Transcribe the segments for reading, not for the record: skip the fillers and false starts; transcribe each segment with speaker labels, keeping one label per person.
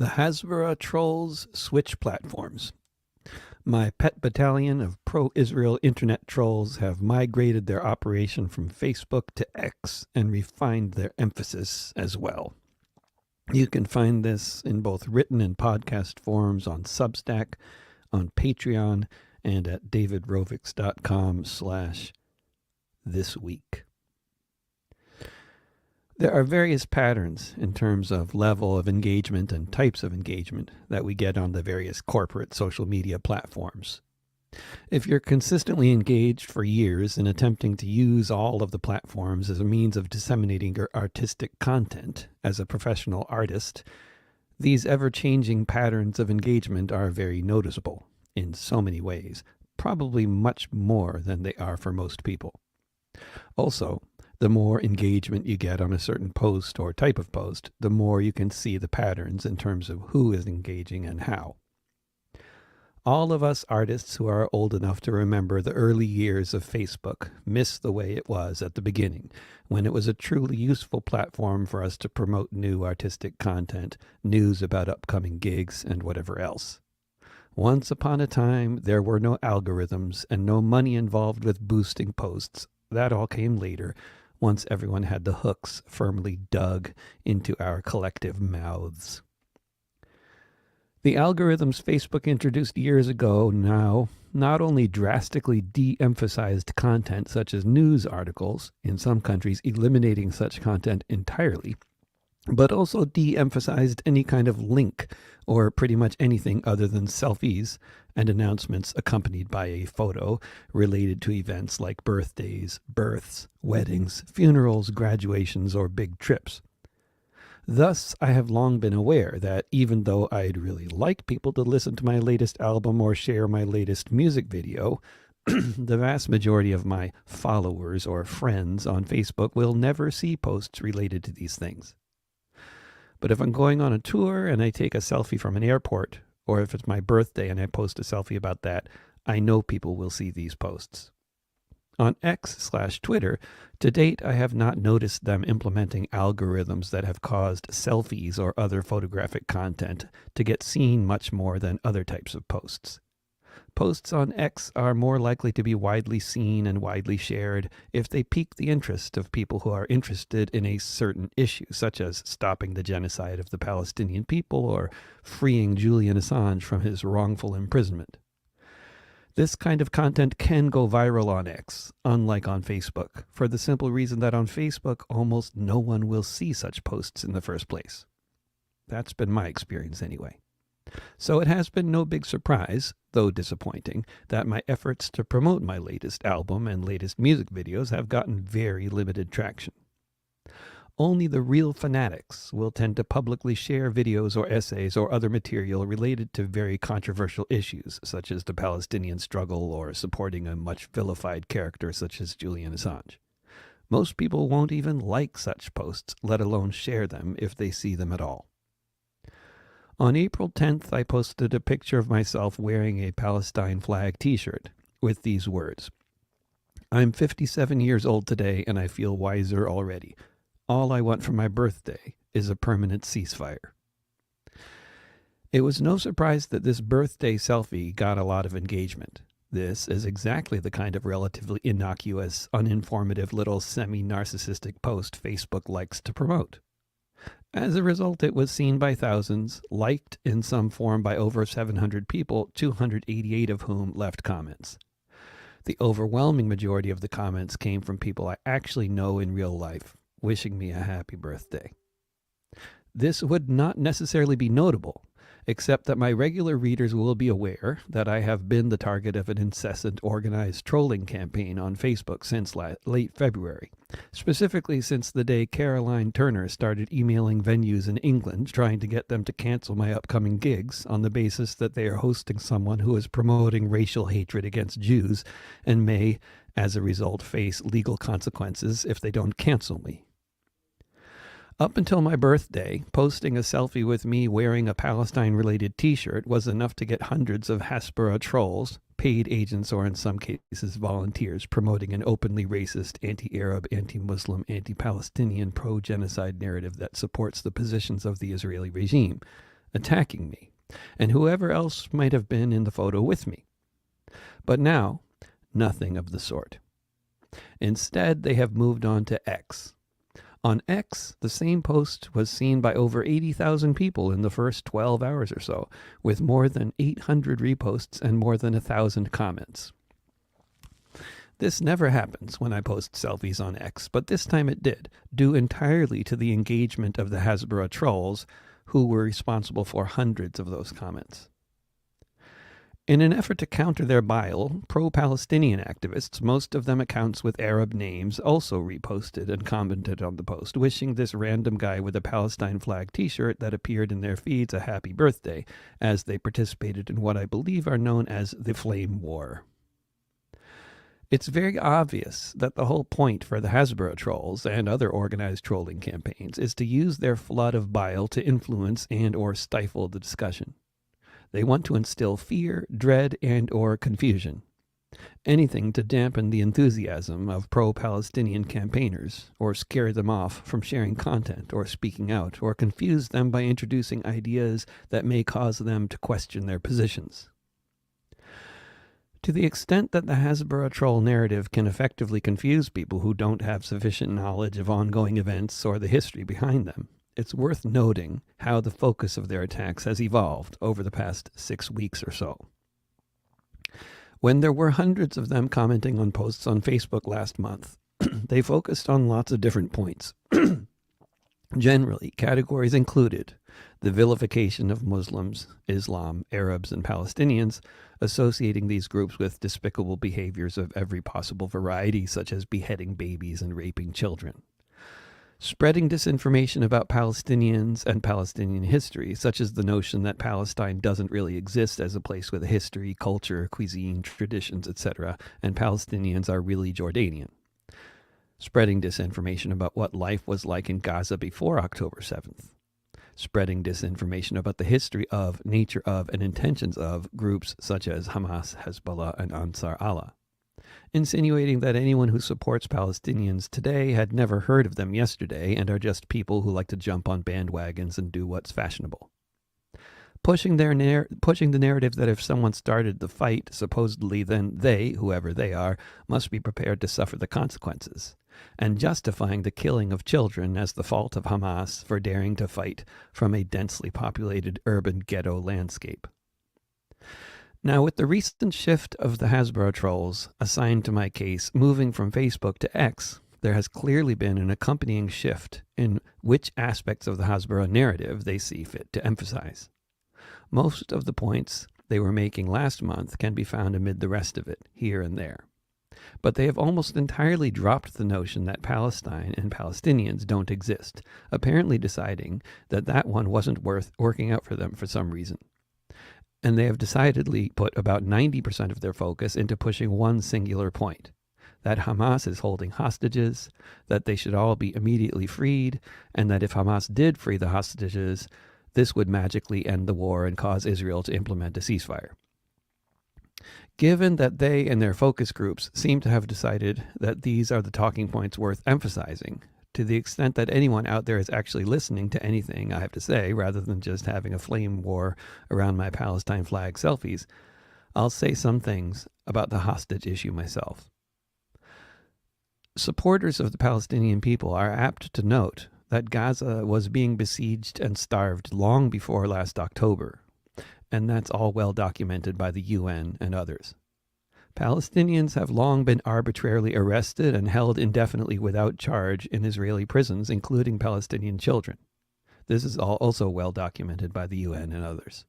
Speaker 1: The Hasbara trolls switch platforms. My pet battalion of pro-Israel internet trolls have migrated their operation from Facebook to X and refined their emphasis as well. You can find this in both written and podcast forms on Substack, on Patreon, and at davidrovix.com/thisweek. There are various patterns in terms of level of engagement and types of engagement that we get on the various corporate social media platforms. If you're consistently engaged for years in attempting to use all of the platforms as a means of disseminating your artistic content as a professional artist, these ever-changing patterns of engagement are very noticeable in so many ways, probably much more than they are for most people. Also, the more engagement you get on a certain post or type of post, the more you can see the patterns in terms of who is engaging and how. All of us artists who are old enough to remember the early years of Facebook miss the way it was at the beginning, when it was a truly useful platform for us to promote new artistic content, news about upcoming gigs, and whatever else. Once upon a time, there were no algorithms and no money involved with boosting posts. That all came later, once everyone had the hooks firmly dug into our collective mouths. The algorithms Facebook introduced years ago now not only drastically de-emphasized content such as news articles, in some countries eliminating such content entirely, but also de-emphasized any kind of link or pretty much anything other than selfies and announcements accompanied by a photo related to events like birthdays, births, weddings, funerals, graduations, or big trips. Thus, I have long been aware that even though I'd really like people to listen to my latest album or share my latest music video, the vast majority of my followers or friends on Facebook will never see posts related to these things. But if I'm going on a tour and I take a selfie from an airport, or if it's my birthday and I post a selfie about that, I know people will see these posts. On X/Twitter, to date, I have not noticed them implementing algorithms that have caused selfies or other photographic content to get seen much more than other types of posts. Posts on X are more likely to be widely seen and widely shared if they pique the interest of people who are interested in a certain issue, such as stopping the genocide of the Palestinian people or freeing Julian Assange from his wrongful imprisonment. This kind of content can go viral on X, unlike on Facebook, for the simple reason that on Facebook almost no one will see such posts in the first place. That's been my experience anyway. So it has been no big surprise, though disappointing, that my efforts to promote my latest album and latest music videos have gotten very limited traction. Only the real fanatics will tend to publicly share videos or essays or other material related to very controversial issues, such as the Palestinian struggle or supporting a much vilified character such as Julian Assange. Most people won't even like such posts, let alone share them if they see them at all. On April 10th, I posted a picture of myself wearing a Palestine flag t-shirt with these words: "I'm 57 years old today and I feel wiser already. All I want for my birthday is a permanent ceasefire." It was no surprise that this birthday selfie got a lot of engagement. This is exactly the kind of relatively innocuous, uninformative little semi-narcissistic post Facebook likes to promote. As a result, it was seen by thousands, liked in some form by over 700 people, 288 of whom left comments. The overwhelming majority of the comments came from people I actually know in real life, wishing me a happy birthday. This would not necessarily be notable, except that my regular readers will be aware that I have been the target of an incessant organized trolling campaign on Facebook since late February, specifically since the day Caroline Turner started emailing venues in England trying to get them to cancel my upcoming gigs on the basis that they are hosting someone who is promoting racial hatred against Jews and may, as a result, face legal consequences if they don't cancel me. Up until my birthday, posting a selfie with me wearing a Palestine-related t-shirt was enough to get hundreds of Hasbara trolls, paid agents or in some cases volunteers, promoting an openly racist, anti-Arab, anti-Muslim, anti-Palestinian, pro-genocide narrative that supports the positions of the Israeli regime, attacking me, and whoever else might have been in the photo with me. But now, nothing of the sort. Instead, they have moved on to X. On X, the same post was seen by over 80,000 people in the first 12 hours or so, with more than 800 reposts and more than 1,000 comments. This never happens when I post selfies on X, but this time it did, due entirely to the engagement of the Hasbara trolls, who were responsible for hundreds of those comments. In an effort to counter their bile, pro-Palestinian activists, most of them accounts with Arab names, also reposted and commented on the post, wishing this random guy with a Palestine flag t-shirt that appeared in their feeds a happy birthday, as they participated in what I believe are known as the Flame War. It's very obvious that the whole point for the Hasbara trolls and other organized trolling campaigns is to use their flood of bile to influence and or stifle the discussion. They want to instill fear, dread, and or confusion. Anything to dampen the enthusiasm of pro-Palestinian campaigners, or scare them off from sharing content or speaking out, or confuse them by introducing ideas that may cause them to question their positions. To the extent that the Hasbara troll narrative can effectively confuse people who don't have sufficient knowledge of ongoing events or the history behind them, it's worth noting how the focus of their attacks has evolved over the past 6 weeks or so. When there were hundreds of them commenting on posts on Facebook last month, they focused on lots of different points. Generally, categories included the vilification of Muslims, Islam, Arabs, and Palestinians, associating these groups with despicable behaviors of every possible variety, such as beheading babies and raping children. Spreading disinformation about Palestinians and Palestinian history, such as the notion that Palestine doesn't really exist as a place with a history, culture, cuisine, traditions, etc., and Palestinians are really Jordanian. Spreading disinformation about what life was like in Gaza before October 7th. Spreading disinformation about the history of, nature of, and intentions of groups such as Hamas, Hezbollah, and Ansar Allah. Insinuating that anyone who supports Palestinians today had never heard of them yesterday and are just people who like to jump on bandwagons and do what's fashionable. Pushing the narrative that if someone started the fight, supposedly then they, whoever they are, must be prepared to suffer the consequences, and justifying the killing of children as the fault of Hamas for daring to fight from a densely populated urban ghetto landscape. Now, with the recent shift of the Hasbara trolls assigned to my case moving from Facebook to X, there has clearly been an accompanying shift in which aspects of the Hasbara narrative they see fit to emphasize. Most of the points they were making last month can be found amid the rest of it, here and there. But they have almost entirely dropped the notion that Palestine and Palestinians don't exist, apparently deciding that that one wasn't worth working out for them for some reason. And they have decidedly put about 90% of their focus into pushing one singular point, that Hamas is holding hostages, that they should all be immediately freed, and that if Hamas did free the hostages, this would magically end the war and cause Israel to implement a ceasefire. Given that they and their focus groups seem to have decided that these are the talking points worth emphasizing, to the extent that anyone out there is actually listening to anything I have to say, rather than just having a flame war around my Palestine flag selfies, I'll say some things about the hostage issue myself. Supporters of the Palestinian people are apt to note that Gaza was being besieged and starved long before last October, and that's all well documented by the UN and others. Palestinians have long been arbitrarily arrested and held indefinitely without charge in Israeli prisons, including Palestinian children. This is also well documented by the UN and others.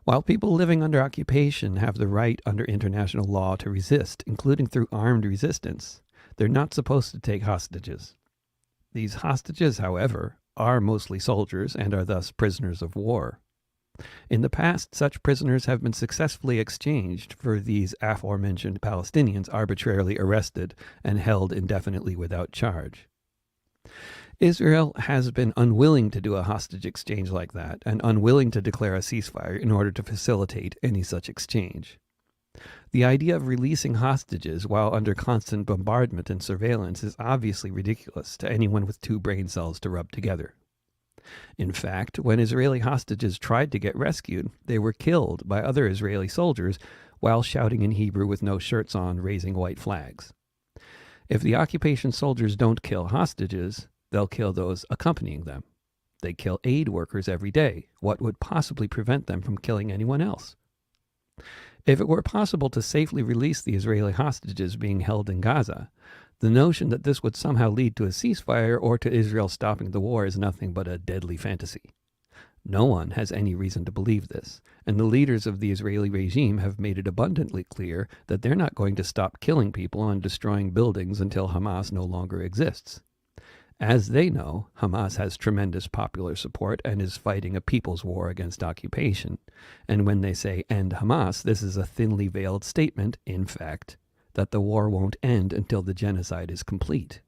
Speaker 1: While people living under occupation have the right under international law to resist, including through armed resistance, they're not supposed to take hostages. These hostages, however, are mostly soldiers and are thus prisoners of war. In the past, such prisoners have been successfully exchanged for these aforementioned Palestinians arbitrarily arrested and held indefinitely without charge. Israel has been unwilling to do a hostage exchange like that and unwilling to declare a ceasefire in order to facilitate any such exchange. The idea of releasing hostages while under constant bombardment and surveillance is obviously ridiculous to anyone with two brain cells to rub together. In fact, when Israeli hostages tried to get rescued, they were killed by other Israeli soldiers while shouting in Hebrew with no shirts on, raising white flags. If the occupation soldiers don't kill hostages, they'll kill those accompanying them. They kill aid workers every day. What would possibly prevent them from killing anyone else? If it were possible to safely release the Israeli hostages being held in Gaza, the notion that this would somehow lead to a ceasefire or to Israel stopping the war is nothing but a deadly fantasy. No one has any reason to believe this, and the leaders of the Israeli regime have made it abundantly clear that they're not going to stop killing people and destroying buildings until Hamas no longer exists. As they know, Hamas has tremendous popular support and is fighting a people's war against occupation. And when they say end Hamas, this is a thinly veiled statement, in fact, that the war won't end until the genocide is complete.